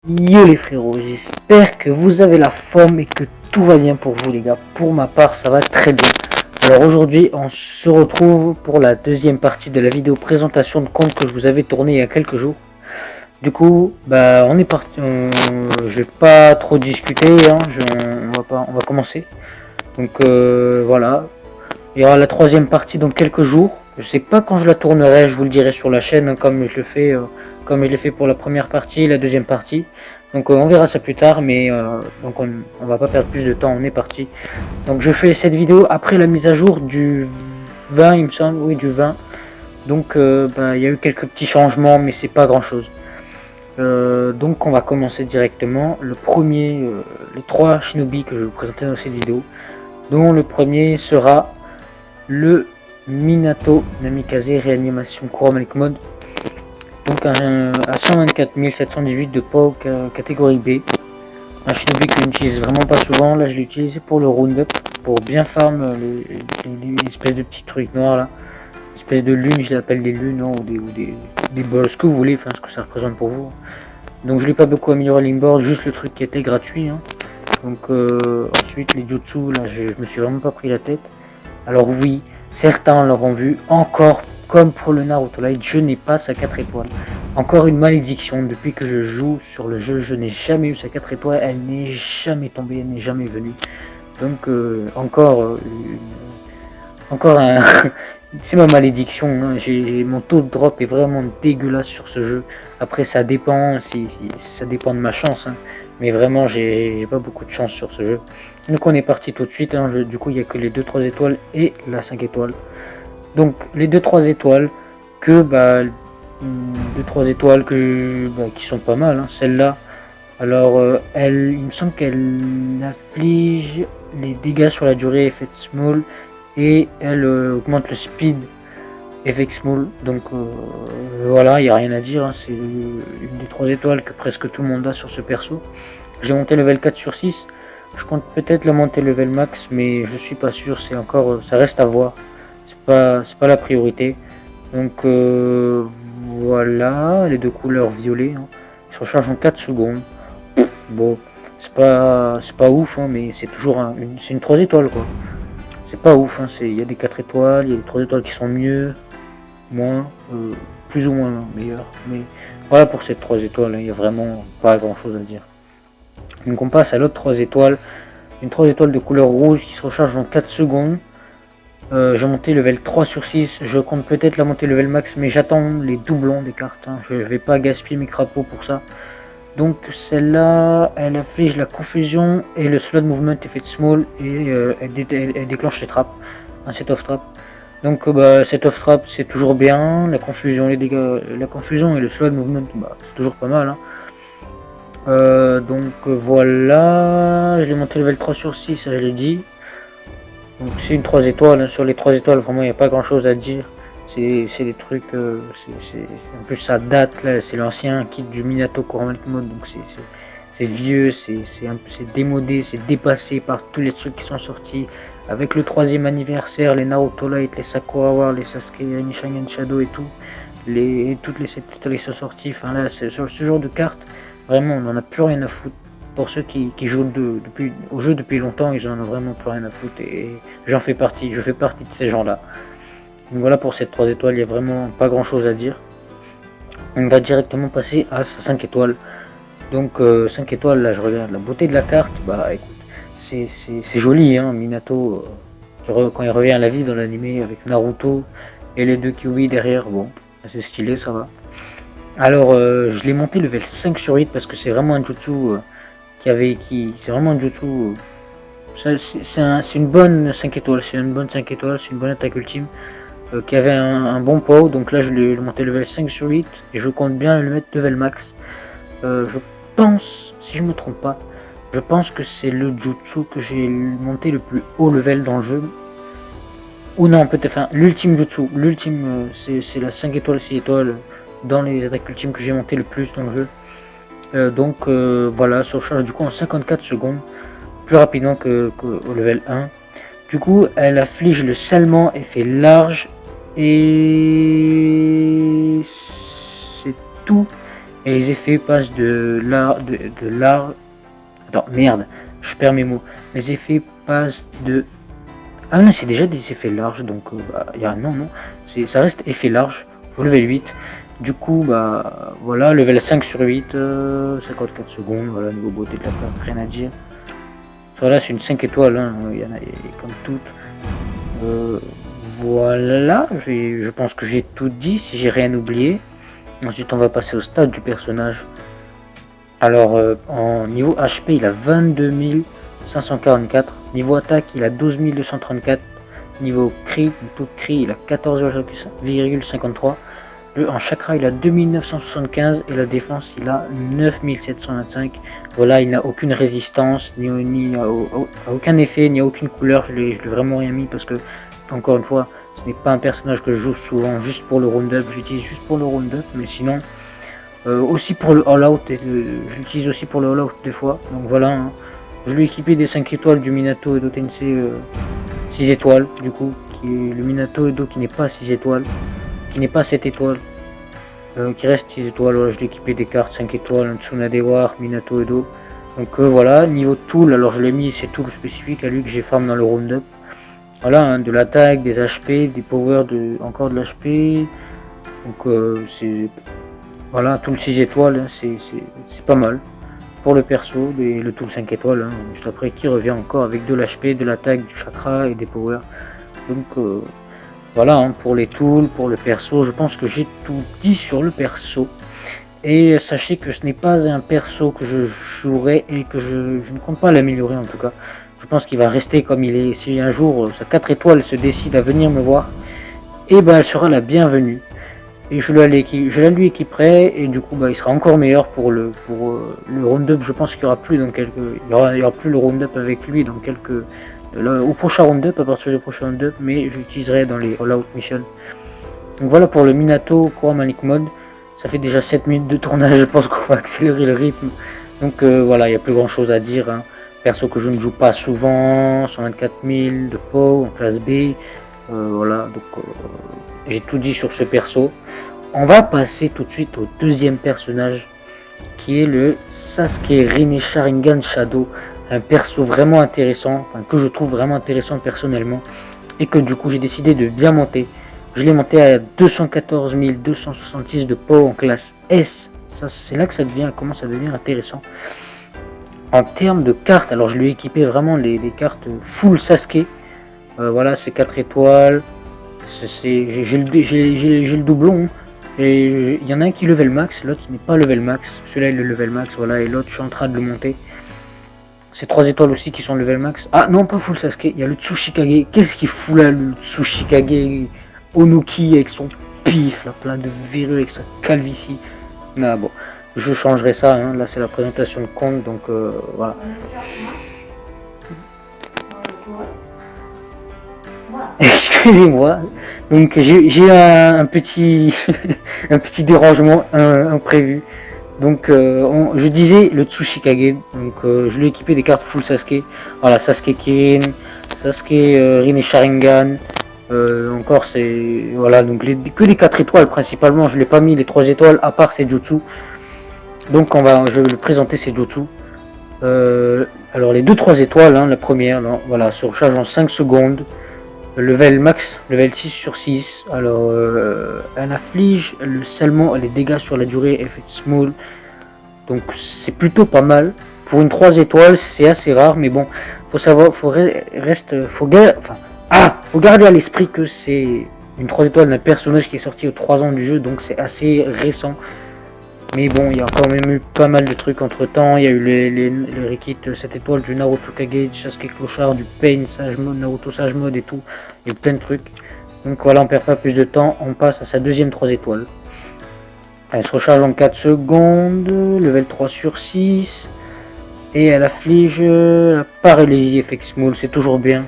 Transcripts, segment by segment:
Yo les frérots, j'espère que vous avez la forme et que tout va bien pour vous les gars. Pour ma part, ça va très bien. Alors aujourd'hui, on se retrouve pour la deuxième partie de la vidéo présentation de compte que je vous avais tourné il y a quelques jours. Du coup, on est parti. Je vais pas trop discuter, hein, on va commencer. Donc voilà, il y aura la troisième partie dans quelques jours. Je sais pas quand je la tournerai, je vous le dirai sur la chaîne, hein, comme je l'ai fait pour la première partie, la deuxième partie. Donc on verra ça plus tard, mais donc on va pas perdre plus de temps, on est parti. Donc je fais cette vidéo après la mise à jour du 20, il me semble, oui du 20. Donc il y a eu quelques petits changements, mais c'est pas grand chose. Donc on va commencer directement. Le premier, les trois shinobi que je vais vous présenter dans cette vidéo, dont le premier sera le Minato Namikaze réanimation Chromatic Mode, donc à 124 718 de POW catégorie B, un shinobi que je n'utilise vraiment pas souvent. Là je l'ai utilisé pour le roundup, pour bien farm les espèces de petits trucs noirs là, espèces de lunes, je l'appelle des lunes, hein, ou des balls, ce que vous voulez, enfin ce que ça représente pour vous. Donc je l'ai pas beaucoup amélioré Linkboard, juste le truc qui était gratuit, hein. Donc ensuite les jutsu là je me suis vraiment pas pris la tête. Alors oui, certains l'auront vu, encore comme pour le Naruto Light, je n'ai pas sa 4 étoiles. Encore une malédiction, depuis que je joue sur le jeu, je n'ai jamais eu sa 4 étoiles, elle n'est jamais tombée, elle n'est jamais venue. Donc encore un... c'est ma malédiction, hein. Mon taux de drop est vraiment dégueulasse sur ce jeu. Après ça dépend, ça dépend de ma chance, hein. Mais vraiment j'ai pas beaucoup de chance sur ce jeu. Donc on est parti tout de suite, hein. Du coup il n'y a que les 2-3 étoiles et la 5 étoiles. Donc les 2-3 étoiles que 2-3 étoiles qui sont pas mal, hein. Celle-là, alors il me semble qu'elle afflige les dégâts sur la durée effet small et elle augmente le speed effet small. Donc voilà, il n'y a rien à dire, hein. C'est une des 3 étoiles que presque tout le monde a sur ce perso. J'ai monté level 4 sur 6. Je compte peut-être le monter level max, mais je suis pas sûr, c'est encore, ça reste à voir. C'est pas la priorité. Donc voilà, les deux couleurs violet, hein. Ils se rechargent en 4 secondes. Bon, c'est pas ouf, hein, mais c'est toujours c'est une 3 étoiles quoi. C'est pas ouf, hein, il y a des 4 étoiles, il y a des 3 étoiles qui sont mieux, moins, plus ou moins meilleurs. Mais voilà pour cette 3 étoiles, hein, il n'y a vraiment pas grand chose à dire. Donc on passe à l'autre 3 étoiles, une 3 étoiles de couleur rouge qui se recharge en 4 secondes. J'ai monté level 3 sur 6, je compte peut-être la monter level max, mais j'attends les doublons des cartes, hein. Je vais pas gaspiller mes crapauds pour ça. Donc celle-là, elle affiche la confusion et le slot movement effet small, et elle déclenche les trappes, un set of trap. Donc set of trap c'est toujours bien, la confusion, les dégâts, la confusion et le slot movement c'est toujours pas mal, hein. Donc voilà, je l'ai monté level 3 sur 6, ça je l'ai dit. Donc c'est une 3 étoiles, hein. Sur les 3 étoiles vraiment il n'y a pas grand chose à dire. C'est des trucs, en plus ça date là, c'est l'ancien kit du Minato Chromatic Mode, donc c'est vieux, c'est démodé, c'est dépassé par tous les trucs qui sont sortis. Avec le 3e anniversaire, les Naruto Light, les Sakura War, les Sasuke Sharingan Shadow et tout, toutes les 7 étoiles qui sont sorties, enfin là sur ce genre de cartes, vraiment on n'en a plus rien à foutre. Pour ceux qui jouent au jeu depuis longtemps, ils en ont vraiment plus rien à foutre, et j'en fais partie, je fais partie de ces gens-là. Donc voilà pour cette 3 étoiles, il n'y a vraiment pas grand chose à dire. On va directement passer à 5 étoiles. Donc 5 étoiles, là je regarde la beauté de la carte, écoute, c'est joli, hein, Minato, quand il revient à la vie dans l'animé avec Naruto et les deux Kyuubi derrière, bon, c'est stylé, ça va. Alors je l'ai monté level 5 sur 8 parce que c'est vraiment un jutsu c'est vraiment un jutsu, c'est une bonne 5 étoiles, c'est une bonne 5 étoiles, c'est une bonne attaque ultime. Qui avait un bon POW, donc là je l'ai monté level 5 sur 8 et je compte bien le mettre level max. Je pense, si je me trompe pas, je pense que c'est le jutsu que j'ai monté le plus haut level dans le jeu. Ou non, peut-être, enfin, l'ultime jutsu, l'ultime, c'est la 5 étoiles, 6 étoiles dans les attaques ultimes que j'ai monté le plus dans le jeu. Donc voilà, surcharge du coup en 54 secondes, plus rapidement qu'au level 1. Du coup, elle afflige le salement, effet large, et c'est tout. Et les effets passent de l'art. Attends, merde, je perds mes mots. Les effets passent de. Ah non, c'est déjà des effets larges, donc non, non, ça reste effet large au level 8. Du coup, bah voilà, level 5 sur 8, 54 secondes, voilà, niveau beauté de la carte, rien à dire. Voilà, c'est une 5 étoiles, hein, il y en a comme toutes. Voilà, je pense que j'ai tout dit, si j'ai rien oublié. Ensuite, on va passer au stade du personnage. Alors, en niveau HP, il a 22 544. Niveau attaque, il a 12 234. Niveau crit, taux de crit, il a 14,53. En chakra, il a 2975. Et la défense, il a 9725. Voilà, il n'a aucune résistance, ni à aucun effet, ni à aucune couleur. Je l'ai vraiment rien mis parce que, encore une fois, ce n'est pas un personnage que je joue souvent juste pour le round-up. Je l'utilise juste pour le round-up, mais sinon, aussi pour le all-out, je l'utilise aussi pour le all-out des fois. Donc voilà, hein. Je lui ai équipé des 5 étoiles du Minato Edo Tensei 6 étoiles, du coup, qui est le Minato Edo qui n'est pas 6 étoiles, qui n'est pas 7 étoiles, qui reste 6 étoiles. Voilà, je l'ai équipé des cartes 5 étoiles, Tsunade War, Minato Edo. Donc voilà, niveau tool, alors je l'ai mis, c'est tool spécifique à lui que j'ai farm dans le round-up. Voilà, hein, de l'attaque, des HP, des powers, encore de l'HP. Donc c'est. Voilà, tout le 6 étoiles, hein, c'est pas mal. Pour le perso, le tool 5 étoiles, hein, juste après, qui revient encore avec de l'HP, de l'attaque, du chakra et des powers. Donc voilà, hein, pour les tools, pour le perso, je pense que j'ai tout dit sur le perso. Et sachez que ce n'est pas un perso que je jouerai et que je ne compte pas l'améliorer en tout cas. Je pense qu'il va rester comme il est. Si un jour sa 4 étoiles se décide à venir me voir, et ben elle sera la bienvenue. Et je la lui équiperai et du coup bah, il sera encore meilleur pour le round-up. Je pense qu'il y aura plus dans quelques. Il y aura plus le round-up avec lui dans quelques. Au prochain round-up, à partir du prochain round-up, mais je l'utiliserai dans les all-out missions. Donc voilà pour le Minato Core Manic Mode. Ça fait déjà 7 minutes de tournage, je pense qu'on va accélérer le rythme. Donc voilà, il n'y a plus grand chose à dire, hein. Perso que je ne joue pas souvent, 124 000 de PO en classe B. Voilà, donc j'ai tout dit sur ce perso. On va passer tout de suite au deuxième personnage qui est le Sasuke Rin Sharingan Shadow. Un perso vraiment intéressant, enfin, que je trouve vraiment intéressant personnellement et que du coup j'ai décidé de bien monter. Je l'ai monté à 214 266 de PO en classe S. Ça, c'est là que ça commence à devenir intéressant. En termes de cartes, alors je lui ai équipé vraiment les cartes full Sasuke. Voilà, c'est 4 étoiles. J'ai le doublon. Et il y en a un qui est level max, l'autre qui n'est pas level max. Celui-là est le level max, voilà, et l'autre je suis en train de le monter. C'est 3 étoiles aussi qui sont level max. Ah non, pas full Sasuke, il y a le Tsushikage. Qu'est-ce qu'il fout là, le Tsushikage Onuki avec son pif, là, plein de verrues, avec sa calvitie. Non, bon, je changerai ça, hein. Là c'est la présentation de compte, donc voilà. Excusez-moi, donc j'ai un petit un petit dérangement imprévu. Donc je disais le Tsushikage, donc je l'ai équipé des cartes full Sasuke. Voilà, Sasuke Kirin, Sasuke Rin et Sharingan. Encore c'est voilà, donc que les 4 étoiles principalement. Je l'ai pas mis les 3 étoiles à part Senjutsu. Donc je vais le présenter Senjutsu. Alors les 2-3 étoiles, hein, la première, non, voilà, se recharge en 5 secondes. Level max, level 6 sur 6. Alors, elle inflige seulement les dégâts sur la durée effet small. Donc, c'est plutôt pas mal. Pour une 3 étoiles, c'est assez rare. Mais bon, faut savoir, faut garder à l'esprit que c'est une 3 étoiles d'un personnage qui est sorti aux 3 ans du jeu. Donc, c'est assez récent. Mais bon, il y a quand même eu pas mal de trucs entre temps. Il y a eu les rekits 7 étoiles du Naruto Kage, du Sasuke Clochard, du Pain Sage Mode, Naruto Sage Mode et tout. Il y a eu plein de trucs. Donc voilà, on perd pas plus de temps. On passe à sa deuxième 3 étoiles. Elle se recharge en 4 secondes. Level 3 sur 6. Et elle afflige la paralysie effect small. C'est toujours bien.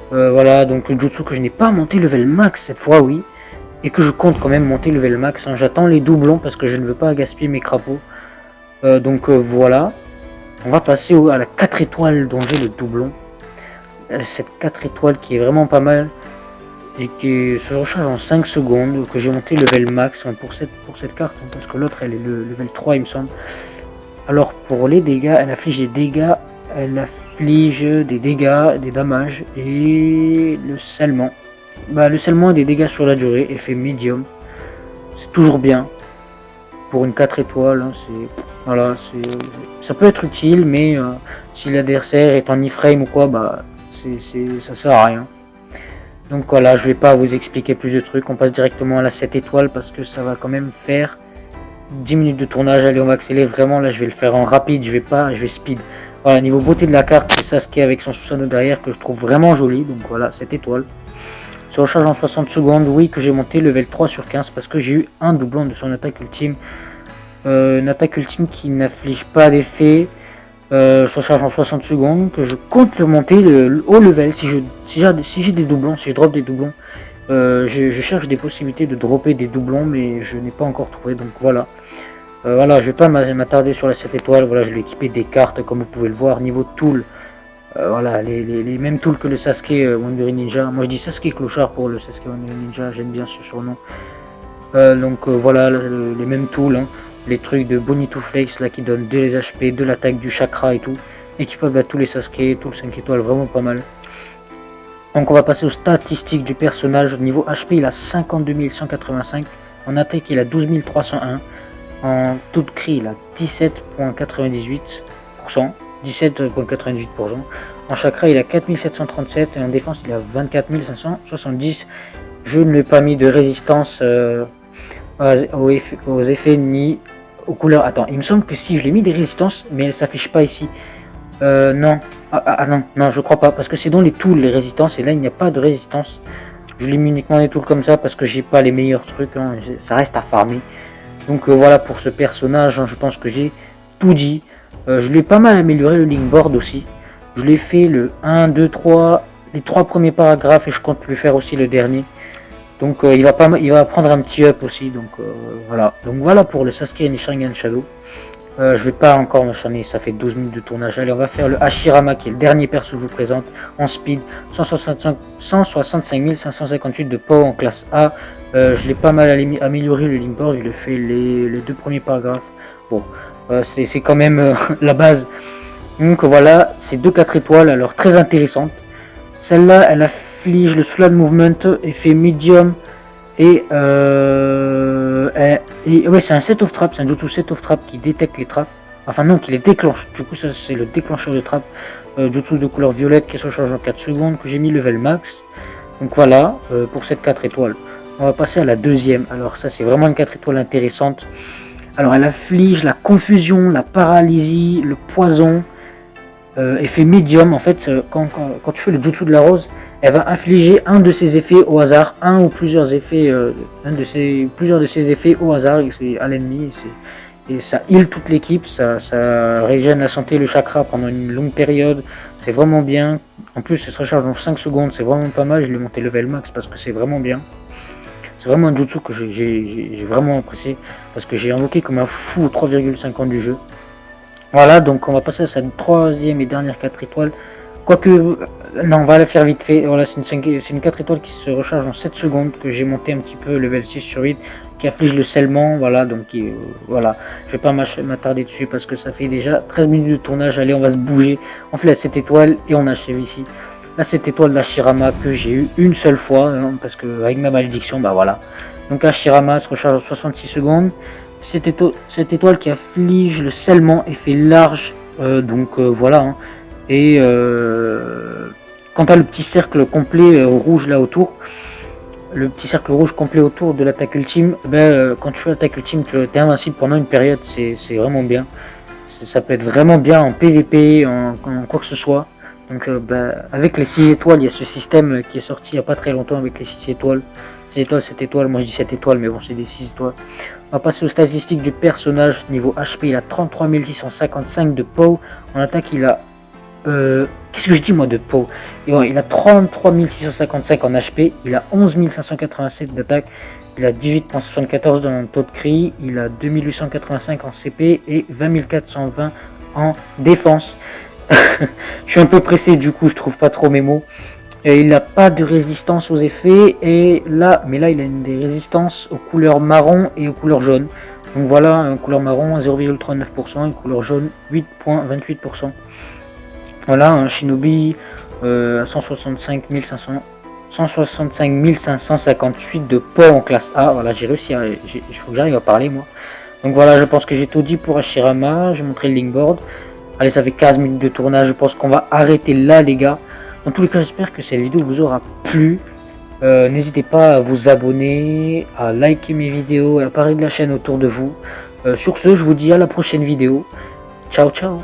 Voilà, donc le jutsu que je n'ai pas monté level max cette fois, oui. Et que je compte quand même monter level max, hein. J'attends les doublons parce que je ne veux pas gaspiller mes crapauds. Donc voilà. On va passer à la 4 étoiles dont j'ai le doublon. Cette 4 étoiles qui est vraiment pas mal. et qui se recharge en 5 secondes, que j'ai monté level max hein, pour cette carte, hein, parce que l'autre elle est le level 3 il me semble. Alors pour les dégâts, elle affiche des dégâts, des damages et le scellement. Bah, le scellement et des dégâts sur la durée, effet médium. C'est toujours bien. Pour une 4 étoiles, hein, voilà, ça peut être utile, mais si l'adversaire est en iframe ou quoi, bah ça sert à rien. Donc voilà, je vais pas vous expliquer plus de trucs, on passe directement à la 7 étoiles parce que ça va quand même faire 10 minutes de tournage. Allez, on va accélérer vraiment, là je vais le faire en rapide, je vais speed. Voilà, niveau beauté de la carte, c'est Sasuke avec son Susanoo derrière que je trouve vraiment joli, donc voilà, 7 étoiles. Se recharge en 60 secondes, oui que j'ai monté level 3 sur 15 parce que j'ai eu un doublon de son attaque ultime. Une attaque ultime qui n'afflige pas d'effet, se recharge en 60 secondes, que je compte le monter le haut level si j'ai des doublons, si je drop des doublons. Je cherche des possibilités de dropper des doublons mais je n'ai pas encore trouvé, donc voilà. Voilà, je vais pas m'attarder sur la 7 étoiles, voilà, je l'ai équipé des cartes comme vous pouvez le voir, niveau tool. Voilà, les mêmes tools que le Sasuke Wandering Ninja. Moi je dis Sasuke Clochard pour le Sasuke Wandering Ninja, j'aime bien ce surnom. Donc voilà, les mêmes tools, hein, les trucs de Bonito Flex là qui donnent de les HP, de l'attaque, du chakra et tout. Équipable à tous les Sasuke, tout le 5 étoiles, vraiment pas mal. Donc on va passer aux statistiques du personnage. Niveau HP il a 52 185, en attaque il a 12 301, en taux de cri il a 17,98%. 17,98%. En chakra il a 4737 et en défense il a 24 570. Je ne lui ai pas mis de résistance aux effets ni aux couleurs. Attends, il me semble que si je l'ai mis des résistances, mais elle s'affiche pas ici. Non. Non, je crois pas, parce que c'est dans les tools les résistances et là il n'y a pas de résistance. Je l'ai mis uniquement des tools comme ça parce que j'ai pas les meilleurs trucs, hein, ça reste à farmer. Donc voilà pour ce personnage, hein, je pense que j'ai tout dit. Je l'ai pas mal amélioré le linkboard aussi. Je l'ai fait le 1, 2, 3, les 3 premiers paragraphes et je compte lui faire aussi le dernier. Donc il va prendre un petit up aussi. Donc voilà. Donc voilà pour le Sasuke et Sharingan Shadow. Je vais pas encore m'enchaîner, ça fait 12 minutes de tournage. Allez, on va faire le Hashirama qui est le dernier perso que je vous présente en speed. 165 558 de power en classe A. Je l'ai pas mal amélioré le linkboard, je l'ai fait les 2 premiers paragraphes. Bon, c'est quand même la base. Donc voilà, c'est 2-4 étoiles, alors très intéressante. Celle-là, elle afflige le Slide Movement, effet medium et ouais, c'est un set of trap, c'est un jutsu set of trap qui détecte les trappes. Enfin non, qui les déclenche. Du coup, ça c'est le déclencheur de trappe. Jutsu de couleur violette qui se recharge en 4 secondes, que j'ai mis level max. Donc voilà, pour cette 4 étoiles. On va passer à la deuxième. Alors ça c'est vraiment une 4 étoiles intéressante. Alors elle afflige la confusion, la paralysie, le poison. Effet médium, en fait, quand tu fais le jutsu de la rose, elle va infliger un de ses effets au hasard, un ou plusieurs effets, plusieurs de ses effets au hasard à l'ennemi, et ça heal toute l'équipe, ça régène la santé, le chakra pendant une longue période, c'est vraiment bien. En plus, ça se recharge dans 5 secondes, c'est vraiment pas mal. Je l'ai monté level max parce que c'est vraiment bien. C'est vraiment un jutsu que j'ai vraiment apprécié parce que j'ai invoqué comme un fou 3,50 du jeu. Voilà, donc on va passer à sa troisième et dernière 4 étoiles. Quoique, non, on va la faire vite fait. Voilà, c'est une 4 étoiles qui se recharge en 7 secondes, que j'ai monté un petit peu level 6 sur 8, qui afflige le scellement. Voilà, donc voilà, je vais pas m'attarder dessus parce que ça fait déjà 13 minutes de tournage. Allez, on va se bouger. On fait la 7 étoiles et on achève ici. La 7 étoiles d'Hashirama que j'ai eu une seule fois, hein, parce que avec ma malédiction, bah voilà. Donc Hashirama se recharge en 66 secondes. Cette étoile qui afflige le scellement, effet large, voilà. Hein. Et quant à le petit cercle complet rouge là autour, le petit cercle rouge complet autour de l'attaque ultime, quand tu fais l'attaque ultime, tu es invincible pendant une période, c'est vraiment bien. Ça peut être vraiment bien en PVP, en quoi que ce soit. Donc avec les 6 étoiles, il y a ce système qui est sorti il n'y a pas très longtemps avec les 6 étoiles. 6 étoiles, 7 étoiles, moi je dis 7 étoiles, mais bon, c'est des 6 étoiles. On va passer aux statistiques du personnage. Niveau HP, il a 33 655 de POW. En attaque, il a... qu'est-ce que je dis moi de POW? Il a 33 655 en HP. Il a 11 587 d'attaque. Il a 18,74 dans le taux de cri. Il a 2885 en CP et 20 420 en défense. Je suis un peu pressé, du coup, je trouve pas trop mes mots. Et il n'a pas de résistance aux effets. Et là, mais là, il a des résistances aux couleurs marron et aux couleurs jaunes. Donc voilà, un couleur marron 0,39% et couleur jaune 8,28%. Voilà, un Shinobi 165 558 de poids en classe A. Voilà, j'ai réussi à... Il faut que j'arrive à parler, moi. Donc voilà, je pense que j'ai tout dit pour Hashirama. J'ai montré le linkboard. Allez, ça fait 15 minutes de tournage. Je pense qu'on va arrêter là, les gars. Dans tous les cas, j'espère que cette vidéo vous aura plu. N'hésitez pas à vous abonner, à liker mes vidéos et à parler de la chaîne autour de vous. Sur ce, je vous dis à la prochaine vidéo. Ciao, ciao.